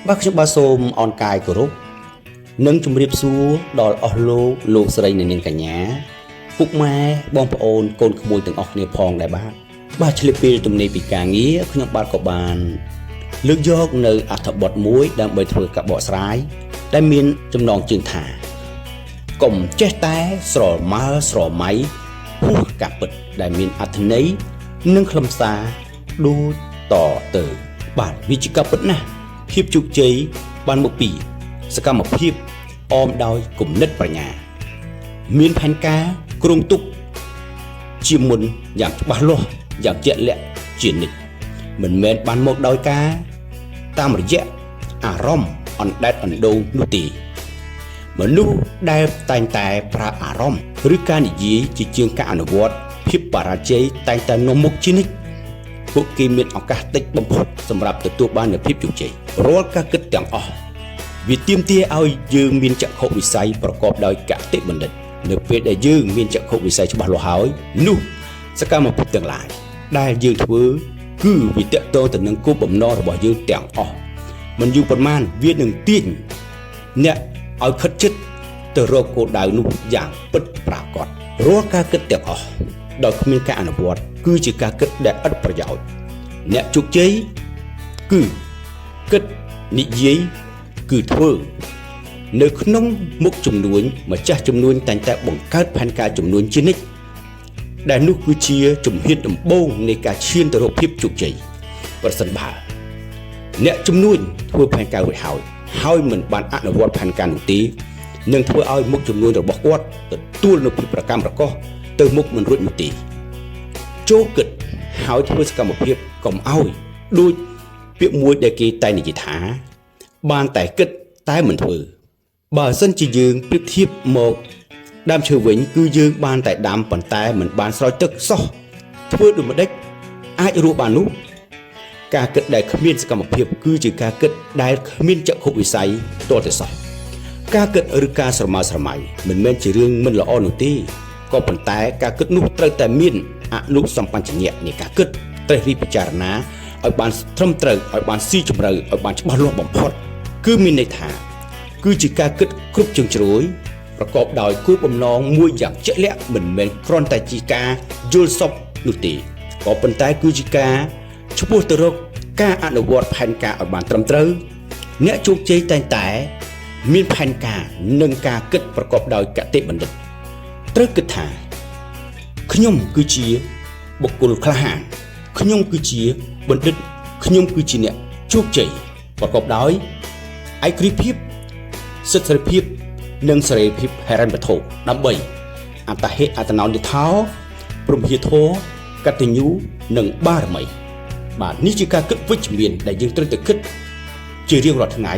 បាទខ្ញុំបាទសូមអនកាយគោរពនិងជម្រាបសួរដល់អស់លោកស្រីអ្នកនាងកញ្ញាពុកម៉ែបងប្អូនកូនក្មួយទាំងអស់គ្នាផងដែរបាទឆ្លៀតពេលទំនេរពីការងារខ្ញុំបាទក៏បានលើកយកនៅអត្ថបទមួយដើម្បីធ្វើការបកស្រាយដែលមានចំណងជើងថាកុំចេះតែស្រមើស្រមៃហួសការពិតដែលមានអត្ថន័យនិងខ្លឹមសារដូចតទៅបាទវាជាការពិតណាស់ភាពជោគជ័យបានមកពីសកម្មភាពអមដោយគំនិតបញ្ញាមានផែនការគ្រោងទុកជាមុនយ៉ាងច្បាស់លាស់យ៉ាងជាក់លាក់ជានិច្ចមិនមែនបានមកដោយការតាមរយៈអារម្មណ៍អណ្ដែតអណ្ដូងនោះទេមនុស្សដែលតែងតែប្រើអារម្មណ៍ឬការនិយាយជាជាងការអនុវត្តភាពបរាជ័យតែងតែនាំមុខជានិច្ចពួកគេមានឱកាសតិចបំផុតសម្រាប់ទទួលបាននូវភាពជោគជ័យរាល់ការគិតទាំងអស់វាទាមទារឲ្យយើងមានចក្ខុវិស័យប្រកបដោយកតេបណ្ឌិតនៅពេលដែលយើងមានចក្ខុវិស័យច្បាស់លាស់ហើយនោះសកម្មភាពទាំងឡាយដែលយើងធ្វើគឺវាតកតទៅនឹងគោលបំណងរបស់យើងទាំងអស់មិនយូរប៉ុន្មានវានឹងទាញអ្នកឲ្យខិតជិតទៅរកគោលដៅនោះយ៉ាងពិតប្រាកដរាល់ការគិតទាំងអស់ដោយគ្មានការអនុវត្តគឺជាការគិតដែលឥតប្រយោជន៍អ្នកជោគជ័យគឺគិតនិយាយគឺធ្វើនៅក្នុងមុខជំនួញម្ចាស់ជំនួញតែងតែបង្កើតផែនការជំនួញជានិច្ចដែលនោះគឺជាជំហានដំបូងនៃការឈានទៅរកភាពជោគជ័យប្រសិនបើអ្នកជំនួញធ្វើផែនការរួចហើយមិនបានអនុវត្តផែនការនោះទេនឹងធ្វើឲ្យមុខជំនួញរបស់គាត់ទទួលនូវភាពប្រកម្មប្រកោសទៅមុខមិនរួចនោះទេចូលគិតហើយធ្វើសកម្មភាពកុំឲ្យដូចពាក្យមួយដែលគេតែងនិយាយថាបានតែគិតតែមិនធ្វើបើសិនជាយើងប្រៀបធៀបមកដើមឈើវិញគឺយើងបានតែដាំប៉ុន្តែមិនបានស្រោចទឹកសោះធ្វើដូចម្ដេចអាចរស់បាននោះការគិតដែលគ្មានសកម្មភាពគឺជាការគិតដែលគ្មានចក្ខុវិស័យទាល់តែសោះការគិតឬការស្រមើស្រមៃមិនមែនជារឿងមិនល្អនោះទេក៏ប៉ុន្តែការគិតនោះត្រូវតែមានអនុសម្បញ្ញៈនៃការគិតត្រេះរិះពិចារណាឲ្យបានត្រឹមត្រូវឲ្យបានស៊ីជម្រៅឲ្យបានច្បាស់លាស់បំផុតគឺមានន័យថាគឺជាការគិតគ្រប់ជ្រុងជ្រោយប្រកបដោយគោលបំណងមួយយ៉ាងជាក់លាក់មិនមែនគ្រាន់តែជាការយល់សប្តិនោះទេក៏ប៉ុន្តែគឺជាការឆ្ពោះទៅរកការអនុវត្តផែនការឲ្យបានត្រឹមត្រូវអ្នកជោគជ័យតែងតែមានផែនការនិងការគិតប្រកបដោយកតេបណ្ឌិតត្រូវគិតថាខ្ញុំគឺជាបុគ្គលក្លាហានខ្ញុំគឺជាបណ្ឌិតខ្ញុំគឺជាអ្នកជោគជ័យប្រកបដោយឯករាជ្យភាពសិទ្ធិសេរីភាពនិងសេរីភាពហិរញ្ញវត្ថុដើម្បីអត្តហេតុអត្តនោនិថោព្រមហេធោកតញ្ញូនិងបារមីបាទនេះជាការគិតវិជ្ជមានដែលយើងត្រូវតែគិតជារៀងរាល់ថ្ងៃ